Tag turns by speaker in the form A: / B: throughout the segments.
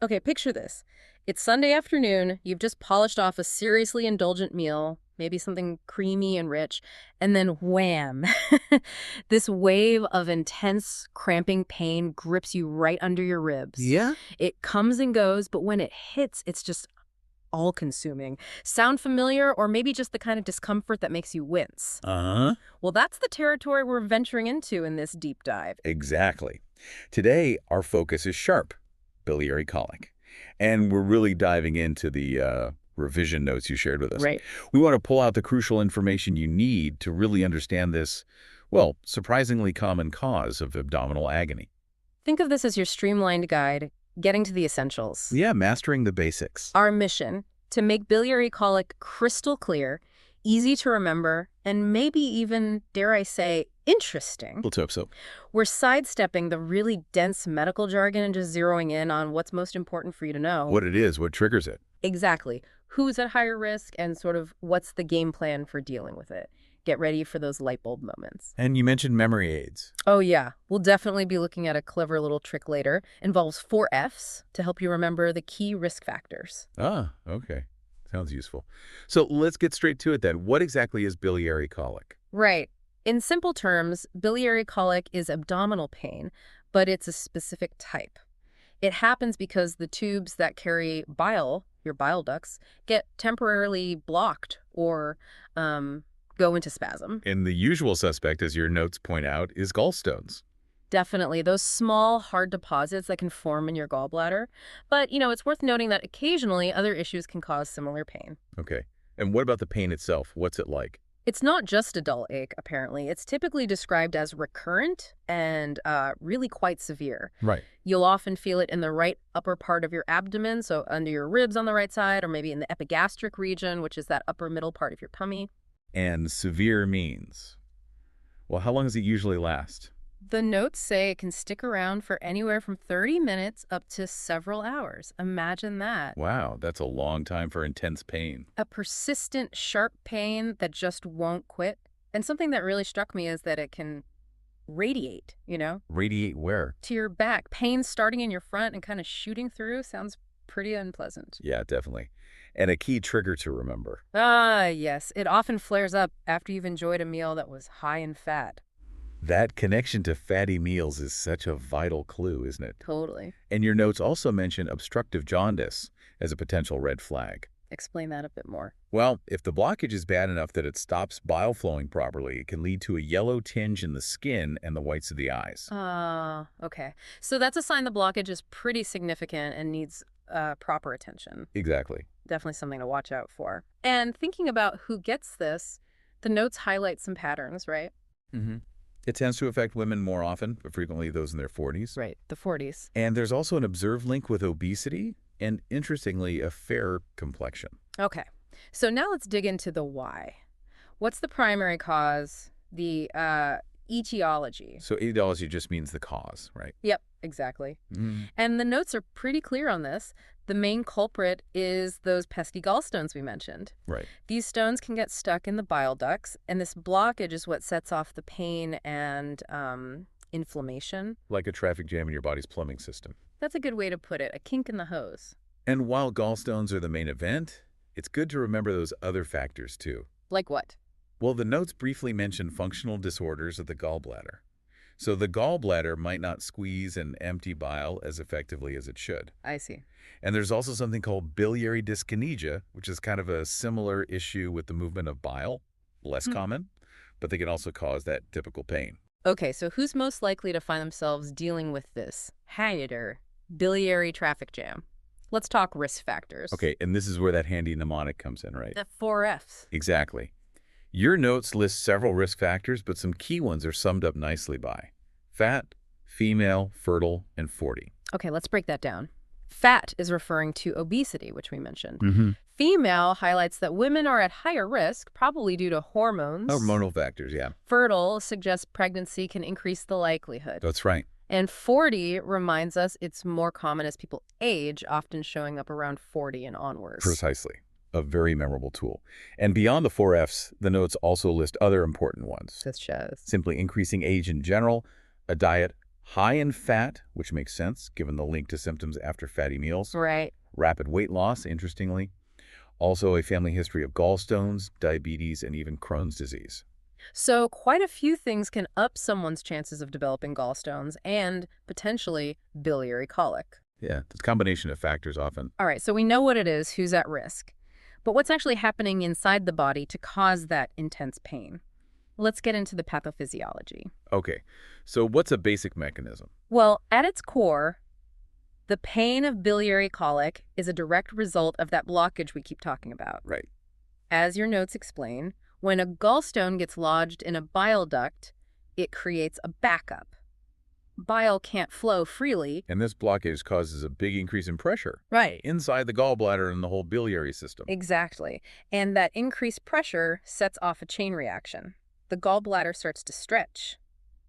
A: Okay, picture this. It's Sunday afternoon, you've just polished off a seriously indulgent meal, maybe something creamy and rich, and then wham! This wave of intense, cramping pain grips you right under your ribs.
B: Yeah?
A: It comes and goes, but when it hits, it's just all-consuming. Sound familiar, or maybe just the kind of discomfort that makes you wince?
B: Uh-huh.
A: Well, that's the territory we're venturing into in this deep dive.
B: Exactly. Today, our focus is sharp, biliary colic. And we're really diving into the revision notes you shared with us.
A: Right.
B: We want to pull out the crucial information you need to really understand this, well, surprisingly common cause of abdominal agony.
A: Think of this as your streamlined guide, getting to the essentials.
B: Yeah, mastering the basics.
A: Our mission, to make biliary colic crystal clear, easy to remember, and maybe even, dare I say, interesting.
B: Let's hope so.
A: We're sidestepping the really dense medical jargon and just zeroing in on what's most important for you to know.
B: What it is, what triggers it.
A: Exactly. Who's at higher risk and sort of what's the game plan for dealing with it. Get ready for those light bulb moments.
B: And you mentioned memory aids.
A: Oh yeah, we'll definitely be looking at a clever little trick later. Involves 4 Fs to help you remember the key risk factors.
B: Ah, okay. Sounds useful. So let's get straight to it then. What exactly is biliary colic?
A: Right. In simple terms, biliary colic is abdominal pain, but it's a specific type. It happens because the tubes that carry bile, your bile ducts, get temporarily blocked or go into spasm.
B: And the usual suspect, as your notes point out, is gallstones.
A: Definitely, those small, hard deposits that can form in your gallbladder. But, it's worth noting that occasionally other issues can cause similar pain.
B: Okay. And what about the pain itself? What's it like?
A: It's not just a dull ache, apparently. It's typically described as recurrent and really quite severe.
B: Right.
A: You'll often feel it in the right upper part of your abdomen, so under your ribs on the right side, or maybe in the epigastric region, which is that upper middle part of your tummy.
B: And severe means? Well, how long does it usually last?
A: The notes say it can stick around for anywhere from 30 minutes up to several hours. Imagine that.
B: Wow, that's a long time for intense pain.
A: A persistent, sharp pain that just won't quit. And something that really struck me is that it can radiate,
B: Radiate where?
A: to your back. Pain starting in your front and kind of shooting through sounds pretty unpleasant.
B: Yeah, definitely. And a key trigger to remember.
A: Ah, yes. It often flares up after you've enjoyed a meal that was high in fat.
B: That connection to fatty meals is such a vital clue, isn't it?
A: Totally.
B: And your notes also mention obstructive jaundice as a potential red flag.
A: Explain that a bit more.
B: Well, if the blockage is bad enough that it stops bile flowing properly, it can lead to a yellow tinge in the skin and the whites of the eyes.
A: Ah, okay. So that's a sign the blockage is pretty significant and needs proper attention.
B: Exactly.
A: Definitely something to watch out for. And thinking about who gets this, the notes highlight some patterns, right?
B: Mm-hmm. It tends to affect women more often, but frequently those in their 40s.
A: Right, the 40s.
B: And there's also an observed link with obesity and, interestingly, a fair complexion.
A: Okay, so now let's dig into the why. What's the primary cause? The etiology.
B: So etiology just means the cause, right?
A: Yep, exactly.
B: Mm.
A: And the notes are pretty clear on this. The main culprit is those pesky gallstones we mentioned.
B: Right.
A: These stones can get stuck in the bile ducts, and this blockage is what sets off the pain and inflammation.
B: Like a traffic jam in your body's plumbing system.
A: That's a good way to put it, a kink in the hose.
B: And while gallstones are the main event, it's good to remember those other factors too.
A: Like what?
B: Well, the notes briefly mention functional disorders of the gallbladder. So the gallbladder might not squeeze and empty bile as effectively as it should.
A: I see.
B: And there's also something called biliary dyskinesia, which is kind of a similar issue with the movement of bile, less common, but they can also cause that typical pain.
A: Okay, so who's most likely to find themselves dealing with this hiatus, biliary traffic jam? Let's talk risk factors.
B: Okay, and this is where that handy mnemonic comes in, right?
A: The 4 Fs.
B: Exactly. Your notes list several risk factors, but some key ones are summed up nicely by fat, female, fertile, and 40.
A: Okay, let's break that down. Fat is referring to obesity, which we mentioned.
B: Mm-hmm.
A: Female highlights that women are at higher risk, probably due to hormones.
B: Hormonal factors, yeah.
A: Fertile suggests pregnancy can increase the likelihood.
B: That's right.
A: And 40 reminds us it's more common as people age, often showing up around 40 and onwards.
B: Precisely. A very memorable tool. And beyond the 4 Fs, the notes also list other important ones.
A: Such as?
B: Simply increasing age in general, a diet High in fat, which makes sense given the link to symptoms after fatty meals.
A: Right.
B: Rapid weight loss, interestingly. Also a family history of gallstones, diabetes, and even Crohn's disease.
A: So quite a few things can up someone's chances of developing gallstones and potentially biliary colic.
B: Yeah, it's a combination of factors often.
A: All right, so we know what it is, who's at risk. But what's actually happening inside the body to cause that intense pain? Let's get into the pathophysiology.
B: Okay, so what's a basic mechanism?
A: Well, at its core, the pain of biliary colic is a direct result of that blockage we keep talking about.
B: Right.
A: As your notes explain, when a gallstone gets lodged in a bile duct, it creates a backup. Bile can't flow freely.
B: And this blockage causes a big increase in pressure.
A: Right.
B: Inside the gallbladder and the whole biliary system.
A: Exactly. And that increased pressure sets off a chain reaction. The gallbladder starts to stretch.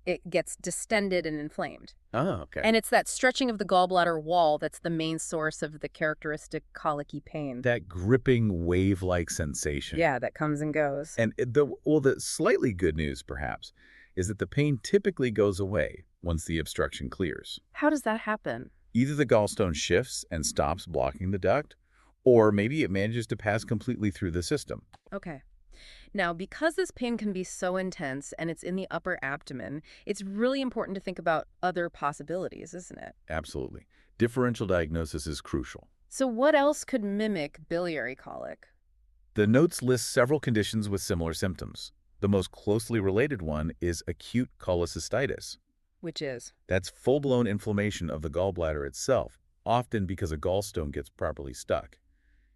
A: It gets distended and inflamed.
B: Oh, okay.
A: And it's that stretching of the gallbladder wall that's the main source of the characteristic colicky pain.
B: That gripping wave-like sensation.
A: Yeah, that comes and goes.
B: And the slightly good news, perhaps, is that the pain typically goes away once the obstruction clears.
A: How does that happen?
B: Either the gallstone shifts and stops blocking the duct, or maybe it manages to pass completely through the system.
A: Okay. Now, because this pain can be so intense and it's in the upper abdomen, it's really important to think about other possibilities, isn't it?
B: Absolutely. Differential diagnosis is crucial.
A: So what else could mimic biliary colic?
B: The notes list several conditions with similar symptoms. The most closely related one is acute cholecystitis.
A: Which is?
B: That's full-blown inflammation of the gallbladder itself, often because a gallstone gets properly stuck.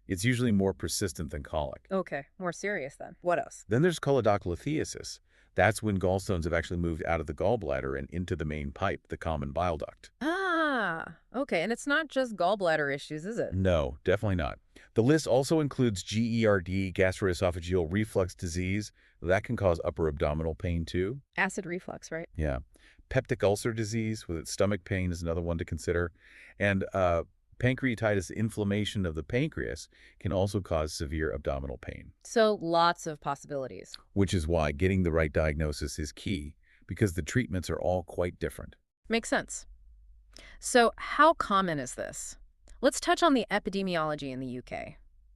B: It's usually more persistent than colic.
A: Okay, more serious then. What else?
B: Then there's choledocholithiasis. That's when gallstones have actually moved out of the gallbladder and into the main pipe, the common bile duct.
A: Ah, okay. And it's not just gallbladder issues, is it?
B: No, definitely not. The list also includes GERD, gastroesophageal reflux disease. That can cause upper abdominal pain too.
A: Acid reflux, right?
B: Yeah. Peptic ulcer disease with its stomach pain is another one to consider. And pancreatitis, inflammation of the pancreas, can also cause severe abdominal pain.
A: So lots of possibilities.
B: Which is why getting the right diagnosis is key, because the treatments are all quite different.
A: Makes sense. So how common is this? Let's touch on the epidemiology in the UK.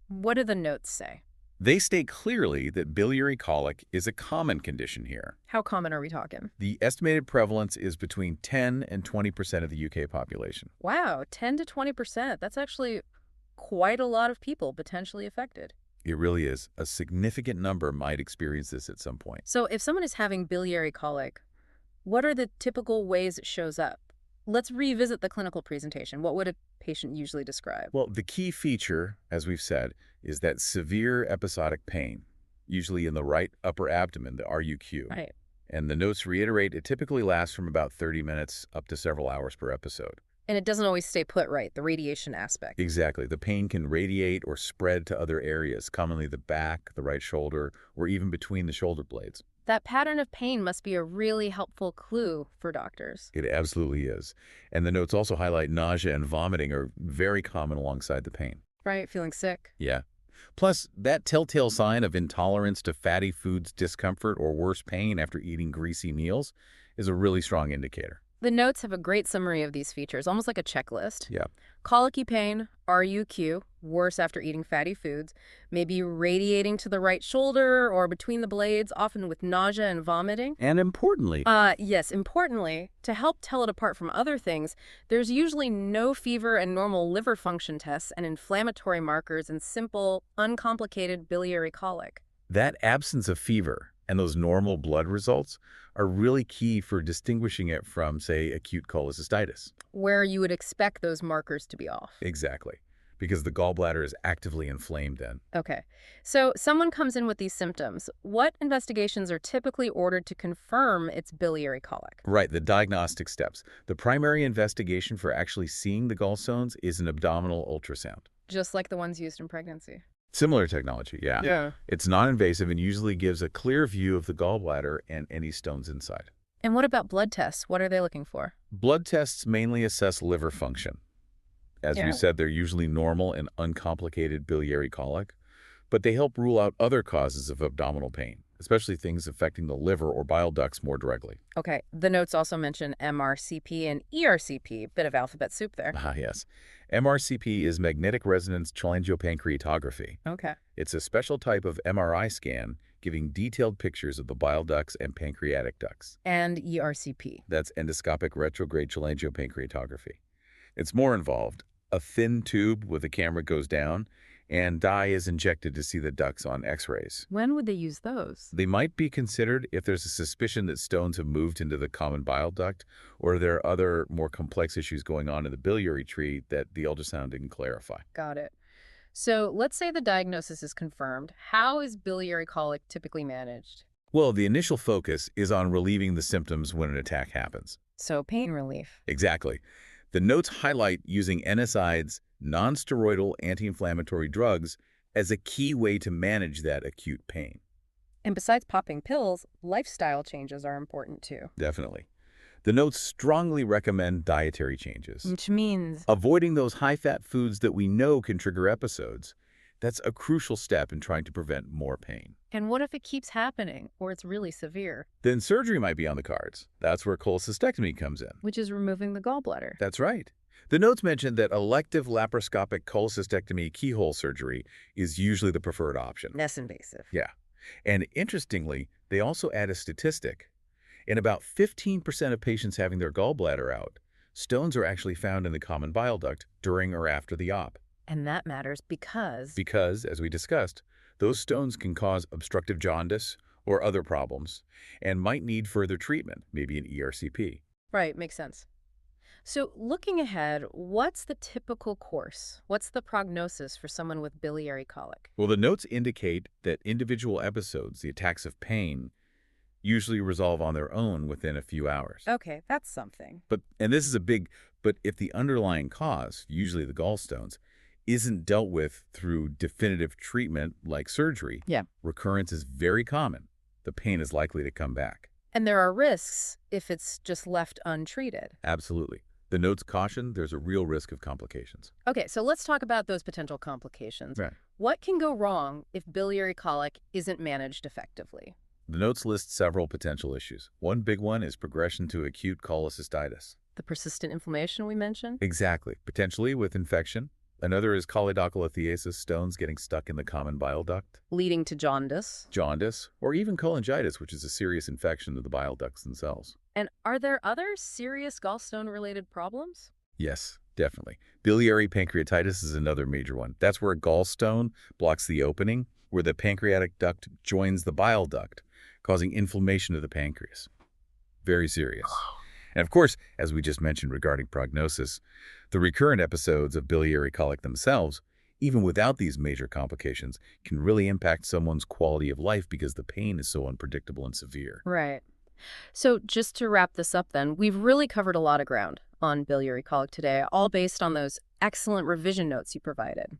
A: What do the notes say?
B: They state clearly that biliary colic is a common condition here.
A: How common are we talking?
B: The estimated prevalence is between 10 and 20% of the UK population.
A: Wow, 10 to 20%. That's actually quite a lot of people potentially affected.
B: It really is. A significant number might experience this at some point.
A: So if someone is having biliary colic, what are the typical ways it shows up? Let's revisit the clinical presentation. What would a patient usually describe?
B: Well, the key feature, as we've said, is that severe episodic pain, usually in the right upper abdomen, the RUQ.
A: Right.
B: And the notes reiterate it typically lasts from about 30 minutes up to several hours per episode.
A: And it doesn't always stay put, right? The radiation aspect.
B: Exactly. The pain can radiate or spread to other areas, commonly the back, the right shoulder, or even between the shoulder blades.
A: That pattern of pain must be a really helpful clue for doctors.
B: It absolutely is. And the notes also highlight nausea and vomiting are very common alongside the pain.
A: Right, feeling sick.
B: Yeah. Plus, that telltale sign of intolerance to fatty foods, discomfort, or worse pain after eating greasy meals is a really strong indicator.
A: The notes have a great summary of these features, almost like a checklist.
B: Yeah.
A: Colicky pain, RUQ, worse after eating fatty foods, maybe radiating to the right shoulder or between the blades, often with nausea and vomiting.
B: And importantly,
A: Yes, importantly, to help tell it apart from other things, there's usually no fever and normal liver function tests and inflammatory markers and simple, uncomplicated biliary colic.
B: that absence of fever and those normal blood results are really key for distinguishing it from, say, acute cholecystitis.
A: Where you would expect those markers to be off.
B: Exactly, because the gallbladder is actively inflamed then.
A: Okay, so someone comes in with these symptoms. What investigations are typically ordered to confirm it's biliary colic?
B: Right, the diagnostic steps. The primary investigation for actually seeing the gallstones is an abdominal ultrasound.
A: Just like the ones used in pregnancy.
B: Similar technology, yeah.
A: Yeah.
B: It's non-invasive and usually gives a clear view of the gallbladder and any stones inside.
A: And what about blood tests? What are they looking for?
B: Blood tests mainly assess liver function. As
A: Yeah.
B: we said, they're usually normal and uncomplicated biliary colic, but they help rule out other causes of abdominal pain, especially things affecting the liver or bile ducts more directly.
A: Okay, the notes also mention MRCP and ERCP, bit of alphabet soup there.
B: Ah, yes. MRCP is magnetic resonance cholangiopancreatography.
A: Okay.
B: It's a special type of MRI scan giving detailed pictures of the bile ducts and pancreatic ducts.
A: And ERCP.
B: That's endoscopic retrograde cholangiopancreatography. It's more involved. A thin tube with a camera goes down, and dye is injected to see the ducts on X-rays.
A: When would they use those?
B: They might be considered if there's a suspicion that stones have moved into the common bile duct, or there are other more complex issues going on in the biliary tree that the ultrasound didn't clarify.
A: Got it. So let's say the diagnosis is confirmed. How is biliary colic typically managed?
B: Well, the initial focus is on relieving the symptoms when an attack happens.
A: So pain relief.
B: Exactly. The notes highlight using NSAIDs, non-steroidal anti-inflammatory drugs, as a key way to manage that acute pain.
A: And besides popping pills, lifestyle changes are important too.
B: Definitely. The notes strongly recommend dietary changes.
A: Which means
B: Avoiding those high-fat foods that we know can trigger episodes. That's a crucial step in trying to prevent more pain.
A: and what if it keeps happening or it's really severe?
B: Then surgery might be on the cards. That's where cholecystectomy comes in.
A: Which is removing the gallbladder.
B: That's right. The notes mention that elective laparoscopic cholecystectomy keyhole surgery is usually the preferred option.
A: Less invasive.
B: Yeah. And interestingly, they also add a statistic. In about 15% of patients having their gallbladder out, stones are actually found in the common bile duct during or after the op.
A: And that matters because
B: Because, as we discussed, those stones can cause obstructive jaundice or other problems and might need further treatment, maybe an ERCP.
A: Right, makes sense. So looking ahead, what's the typical course? What's the prognosis for someone with biliary colic?
B: Well, the notes indicate that individual episodes, the attacks of pain, usually resolve on their own within a few hours.
A: Okay, that's something.
B: And this is a big, but if the underlying cause, usually the gallstones, isn't dealt with through definitive treatment like surgery,
A: Yeah.
B: recurrence is very common. The pain is likely to come back.
A: And there are risks if it's just left untreated.
B: Absolutely. The notes caution there's a real risk of complications.
A: Okay, so let's talk about those potential complications.
B: Right.
A: What can go wrong if biliary colic isn't managed effectively?
B: The notes list several potential issues. One big one is progression to acute cholecystitis.
A: The persistent inflammation we mentioned?
B: Exactly. Potentially with infection. Another is cholelithiasis, stones getting stuck in the common bile duct.
A: Leading to jaundice.
B: Jaundice, or even cholangitis, which is a serious infection of the bile ducts themselves.
A: And are there other serious gallstone-related problems?
B: Yes, definitely. Biliary pancreatitis is another major one. That's where a gallstone blocks the opening, where the pancreatic duct joins the bile duct, causing inflammation of the pancreas. Very serious. And of course, as we just mentioned regarding prognosis, the recurrent episodes of biliary colic themselves, even without these major complications, can really impact someone's quality of life because the pain is so unpredictable and severe.
A: Right. So just to wrap this up then, we've really covered a lot of ground on biliary colic today, all based on those excellent revision notes you provided.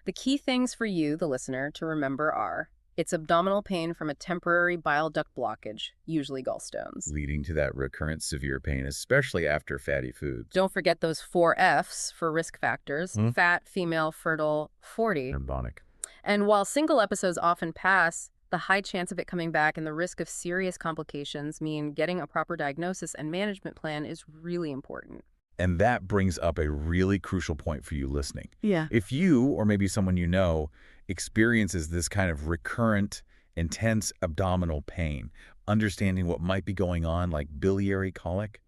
A: The key things for you, the listener, to remember are it's abdominal pain from a temporary bile duct blockage, usually gallstones.
B: Leading to that recurrent severe pain, especially after fatty foods.
A: Don't forget those 4 Fs for risk factors, fat, female, fertile, 40.
B: Chronic.
A: And while single episodes often pass, the high chance of it coming back and the risk of serious complications mean getting a proper diagnosis and management plan is really important.
B: And that brings up a really crucial point for you listening.
A: Yeah.
B: If you, or maybe someone you know, experiences this kind of recurrent, intense abdominal pain, understanding what might be going on, like biliary colic,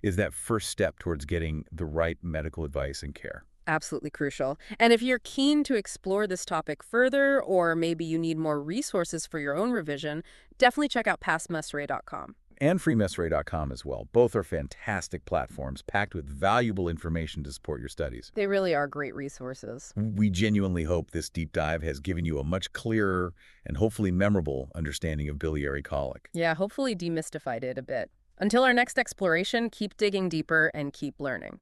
B: is that first step towards getting the right medical advice and care.
A: Absolutely crucial. And if you're keen to explore this topic further, or maybe you need more resources for your own revision, definitely check out MSRA.com.
B: And freemsra.com as well. Both are fantastic platforms packed with valuable information to support your studies.
A: They really are great resources.
B: We genuinely hope this deep dive has given you a much clearer and hopefully memorable understanding of biliary colic.
A: Yeah, hopefully demystified it a bit. Until our next exploration, keep digging deeper and keep learning.